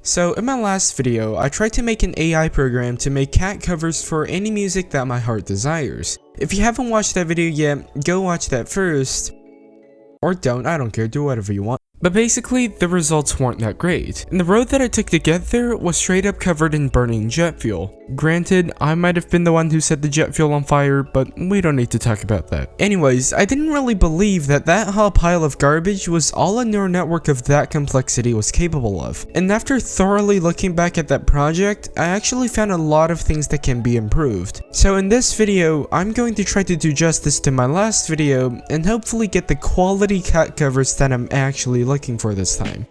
So in my last video, I tried to make an AI program to make cat covers for any music that my heart desires. If you haven't watched that video yet, go watch that first. Or don't, I don't care, do whatever you want. But basically, the results weren't that great, and the road that I took to get there was straight up covered in burning jet fuel. Granted, I might have been the one who set the jet fuel on fire, but we don't need to talk about that. Anyways, I didn't really believe that whole pile of garbage was all a neural network of that complexity was capable of. And after thoroughly looking back at that project, I actually found a lot of things that can be improved. So in this video, I'm going to try to do justice to my last video, and hopefully get the quality cat covers that I'm actually looking for this time.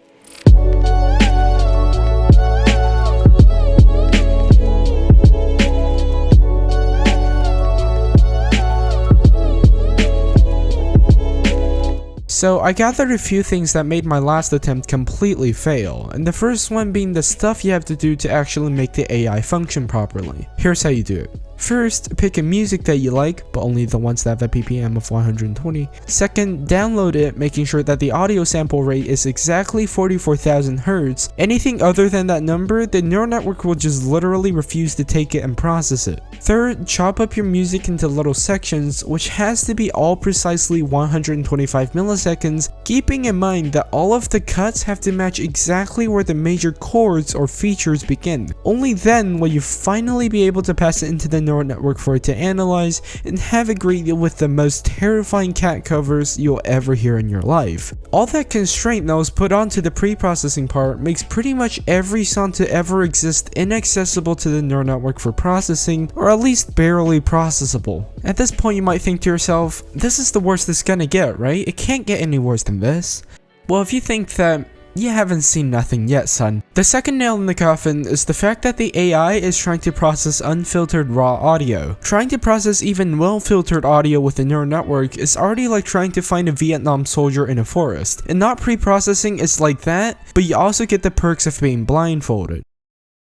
So I gathered a few things that made my last attempt completely fail, and the first one being the stuff you have to do to actually make the AI function properly. Here's how you do it. First, pick a music that you like, but only the ones that have a BPM of 120. Second, download it, making sure that the audio sample rate is exactly 44,000 Hz. Anything other than that number, the neural network will just literally refuse to take it and process it. Third, chop up your music into little sections, which has to be all precisely 125 milliseconds, keeping in mind that all of the cuts have to match exactly where the major chords or features begin. Only then will you finally be able to pass it into the neural network for it to analyze and have it greet you with the most terrifying cat covers you'll ever hear in your life. All that constraint that was put onto the pre-processing part makes pretty much every song to ever exist inaccessible to the neural network for processing, or at least barely processable. At this point you might think to yourself, this is the worst it's gonna get, right? It can't get any worse than this. Well, if you think that, you haven't seen nothing yet, son. The second nail in the coffin is the fact that the AI is trying to process unfiltered raw audio. Trying to process even well-filtered audio with a neural network is already like trying to find a Vietnam soldier in a forest. And not pre-processing is like that, but you also get the perks of being blindfolded.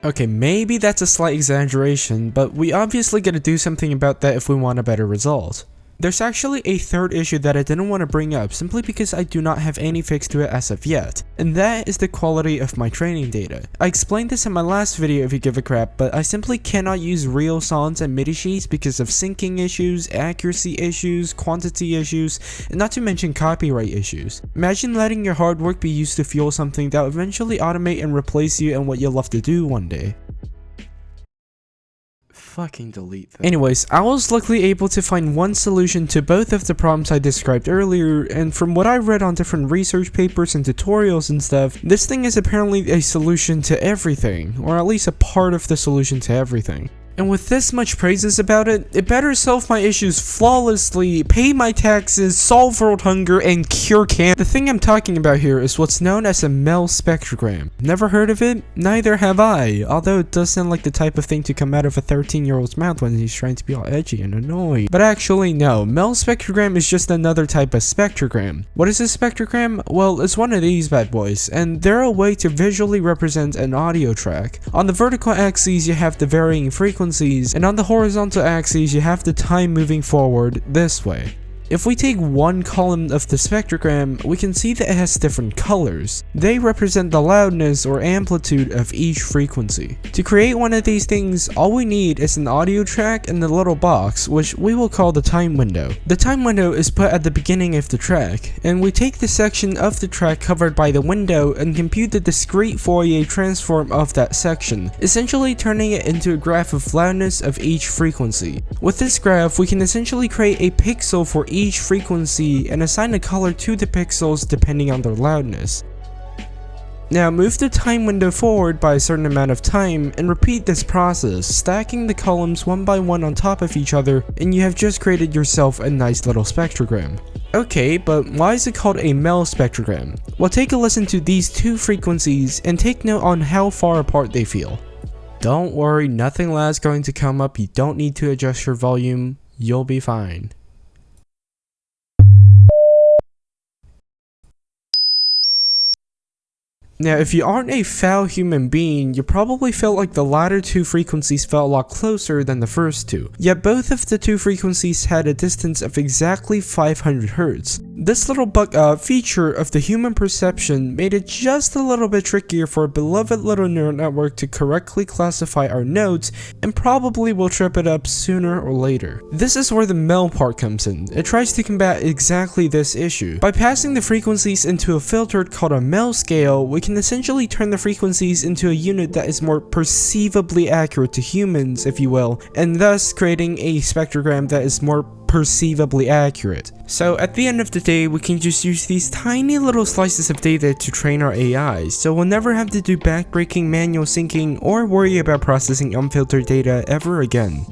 Okay, maybe that's a slight exaggeration, but we obviously gotta do something about that if we want a better result. There's actually a third issue that I didn't want to bring up simply because I do not have any fix to it as of yet, and that is the quality of my training data. I explained this in my last video if you give a crap, but I simply cannot use real songs and MIDI sheets because of syncing issues, accuracy issues, quantity issues, and not to mention copyright issues. Imagine letting your hard work be used to fuel something that will eventually automate and replace you and what you'll love to do one day. Fucking delete that. Anyways, I was luckily able to find one solution to both of the problems I described earlier, and from what I read on different research papers and tutorials and stuff, this thing is apparently a solution to everything, or at least a part of the solution to everything. And with this much praises about it, it better solve my issues flawlessly, pay my taxes, solve world hunger, and cure cancer. The thing I'm talking about here is what's known as a Mel spectrogram. Never heard of it? Neither have I, although it does sound like the type of thing to come out of a 13-year-old's mouth when he's trying to be all edgy and annoying. But actually no, Mel spectrogram is just another type of spectrogram. What is a spectrogram? Well, it's one of these bad boys, and they're a way to visually represent an audio track. On the vertical axis you have the varying frequencies, and on the horizontal axis you have the time moving forward this way. If we take one column of the spectrogram, we can see that it has different colors. They represent the loudness or amplitude of each frequency. To create one of these things, all we need is an audio track and a little box, which we will call the time window. The time window is put at the beginning of the track, and we take the section of the track covered by the window and compute the discrete Fourier transform of that section, essentially turning it into a graph of loudness of each frequency. With this graph, we can essentially create a pixel for each frequency and assign a color to the pixels depending on their loudness. Now move the time window forward by a certain amount of time and repeat this process, stacking the columns one by one on top of each other, and you have just created yourself a nice little spectrogram. Okay, but why is it called a Mel spectrogram? Well, take a listen to these two frequencies and take note on how far apart they feel. Don't worry, nothing loud's going to come up, you don't need to adjust your volume, you'll be fine. Now, if you aren't a foul human being, you probably felt like the latter two frequencies felt a lot closer than the first two. Yet both of the two frequencies had a distance of exactly 500 Hz. This little feature of the human perception made it just a little bit trickier for a beloved little neural network to correctly classify our notes, and probably will trip it up sooner or later. This is where the MEL part comes in. It tries to combat exactly this issue. By passing the frequencies into a filter called a MEL scale, we can essentially turn the frequencies into a unit that is more perceivably accurate to humans, if you will, and thus creating a spectrogram that is more perceivably accurate. So at the end of the day, we can just use these tiny little slices of data to train our AI, so we'll never have to do backbreaking manual syncing or worry about processing unfiltered data ever again.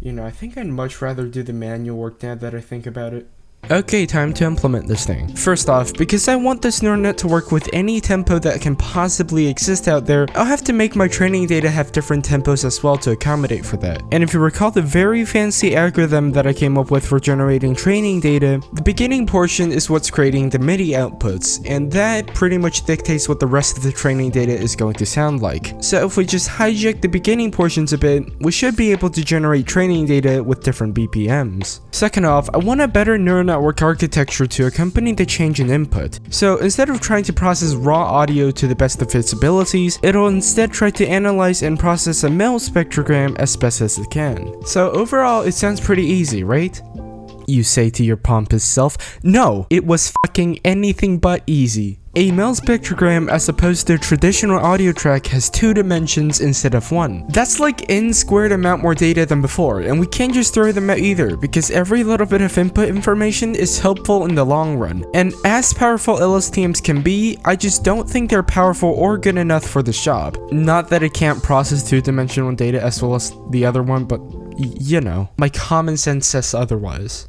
You know, I think I'd much rather do the manual work now that I think about it. Okay, time to implement this thing. First off, because I want this neural net to work with any tempo that can possibly exist out there, I'll have to make my training data have different tempos as well to accommodate for that. And if you recall the very fancy algorithm that I came up with for generating training data, the beginning portion is what's creating the MIDI outputs, and that pretty much dictates what the rest of the training data is going to sound like. So if we just hijack the beginning portions a bit, we should be able to generate training data with different BPMs. Second off, I want a better neural network architecture to accompany the change in input. So instead of trying to process raw audio to the best of its abilities, it'll instead try to analyze and process a MEL spectrogram as best as it can. So overall, it sounds pretty easy, right? You say to your pompous self. No, it was fucking anything but easy. A MEL spectrogram as opposed to a traditional audio track has 2 dimensions instead of 1. That's like n squared amount more data than before, and we can't just throw them out either, because every little bit of input information is helpful in the long run. And as powerful LSTMs can be, I just don't think they're powerful or good enough for the job. Not that it can't process 2-dimensional data as well as the other one, but you know, my common sense says otherwise.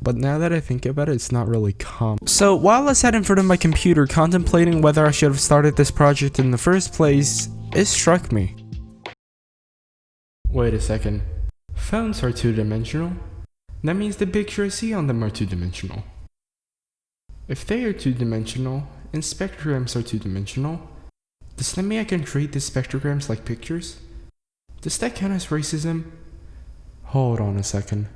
But now that I think about it, it's not really common. So while I sat in front of my computer contemplating whether I should have started this project in the first place, it struck me. Wait a second. Phones are 2-dimensional. That means the picture I see on them are 2-dimensional. If they are 2-dimensional, and spectrograms are 2-dimensional, does that mean I can treat the spectrograms like pictures? Does that count as racism? Hold on a second.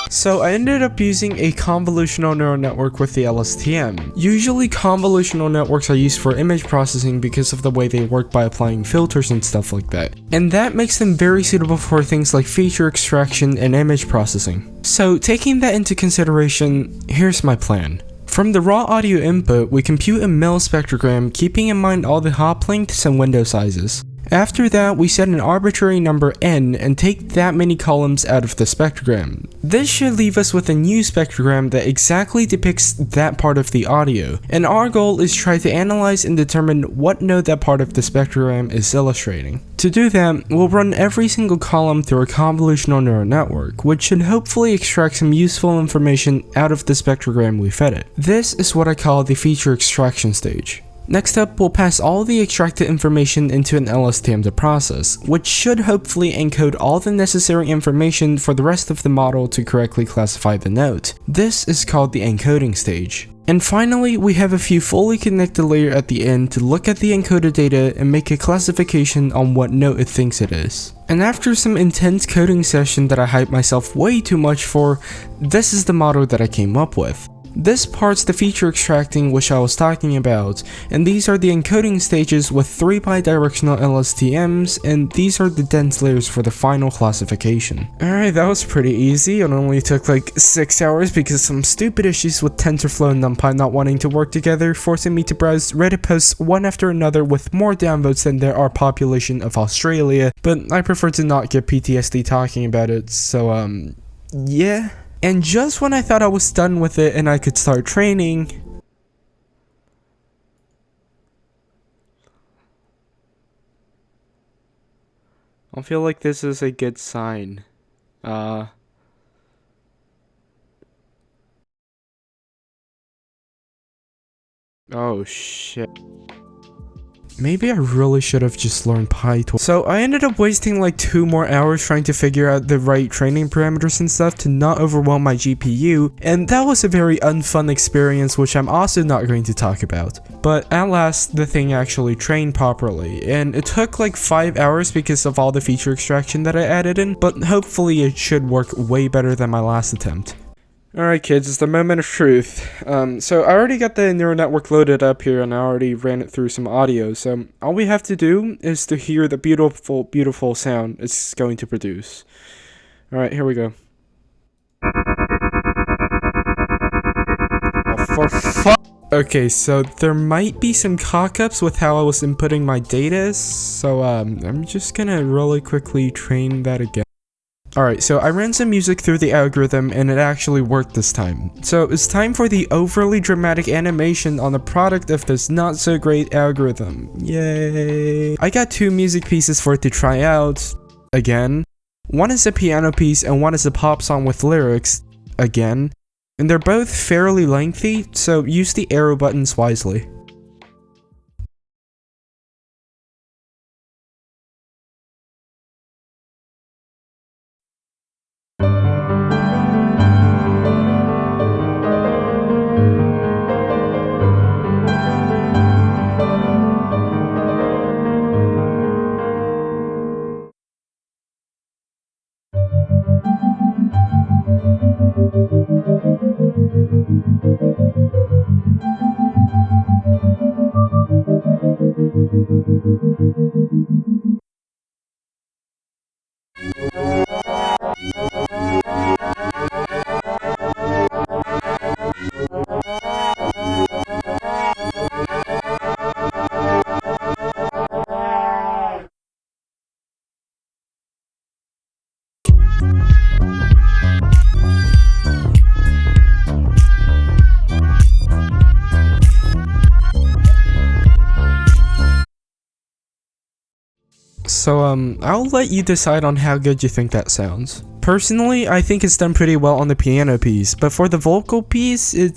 So I ended up using a convolutional neural network with the LSTM. Usually convolutional networks are used for image processing because of the way they work by applying filters and stuff like that. And that makes them very suitable for things like feature extraction and image processing. So taking that into consideration, here's my plan. From the raw audio input, we compute a MEL spectrogram keeping in mind all the hop lengths and window sizes. After that, we set an arbitrary number n and take that many columns out of the spectrogram. This should leave us with a new spectrogram that exactly depicts that part of the audio, and our goal is try to analyze and determine what note that part of the spectrogram is illustrating. To do that, we'll run every single column through a convolutional neural network, which should hopefully extract some useful information out of the spectrogram we fed it. This is what I call the feature extraction stage. Next up, we'll pass all the extracted information into an LSTM to process, which should hopefully encode all the necessary information for the rest of the model to correctly classify the note. This is called the encoding stage. And finally, we have a few fully connected layers at the end to look at the encoded data and make a classification on what note it thinks it is. And after some intense coding session that I hyped myself way too much for, this is the model that I came up with. This part's the feature extracting which I was talking about, and these are the encoding stages with 3 bidirectional LSTMs, and these are the dense layers for the final classification. Alright, that was pretty easy. It only took like 6 hours because of some stupid issues with TensorFlow and NumPy not wanting to work together, forcing me to browse Reddit posts one after another with more downvotes than there are population of Australia, but I prefer to not get PTSD talking about it, so yeah. And just when I thought I was done with it and I could start training, I feel like this is a good sign. Oh shit. Maybe I really should have just learned Python. So I ended up wasting like 2 more hours trying to figure out the right training parameters and stuff to not overwhelm my GPU, and that was a very unfun experience which I'm also not going to talk about. But at last, the thing actually trained properly, and it took like 5 hours because of all the feature extraction that I added in, but hopefully it should work way better than my last attempt. Alright kids, it's the moment of truth. So I already got the neural network loaded up here and I already ran it through some audio, so all we have to do is to hear the beautiful, beautiful sound it's going to produce. Alright, here we go. Oh, for fuck. Okay, so there might be some cock-ups with how I was inputting my data, so I'm just gonna really quickly train that again. Alright, so I ran some music through the algorithm and it actually worked this time. So it's time for the overly dramatic animation on the product of this not so great algorithm. Yay! I got 2 music pieces for it to try out, again. One is a piano piece and one is a pop song with lyrics, again. And they're both fairly lengthy, so use the arrow buttons wisely. So I'll let you decide on how good you think that sounds. Personally, I think it's done pretty well on the piano piece, but for the vocal piece, you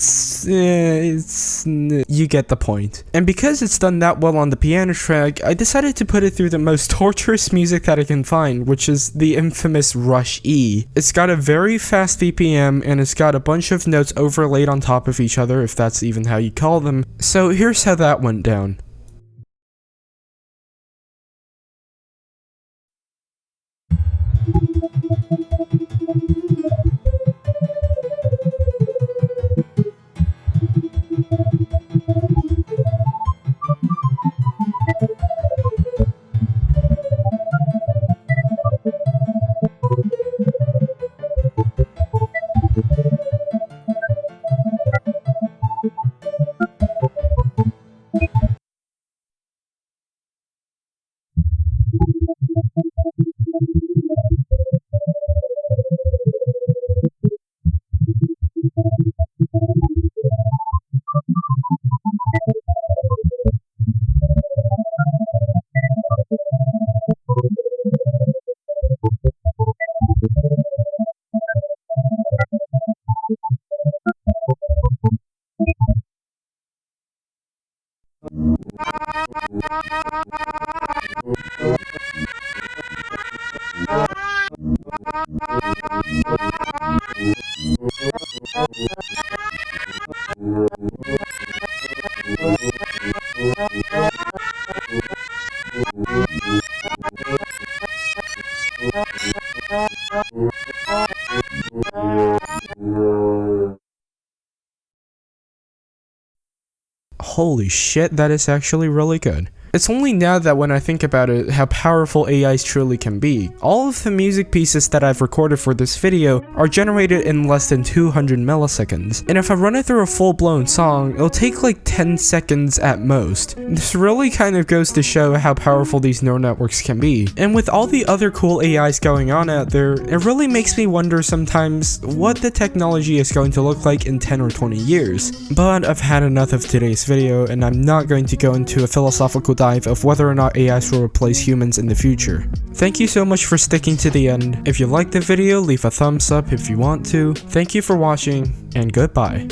get the point. And because it's done that well on the piano track, I decided to put it through the most torturous music that I can find, which is the infamous Rush E. It's got a very fast BPM, and it's got a bunch of notes overlaid on top of each other, if that's even how you call them. So here's how that went down. Holy shit, that is actually really good. It's only now that when I think about it how powerful AIs truly can be. All of the music pieces that I've recorded for this video are generated in less than 200 milliseconds, and if I run it through a full-blown song, it'll take like 10 seconds at most. This really kind of goes to show how powerful these neural networks can be. And with all the other cool AIs going on out there, it really makes me wonder sometimes what the technology is going to look like in 10 or 20 years. But I've had enough of today's video, and I'm not going to go into a philosophical dive of whether or not AIs will replace humans in the future. Thank you so much for sticking to the end. If you liked the video, leave a thumbs up if you want to. Thank you for watching, and goodbye.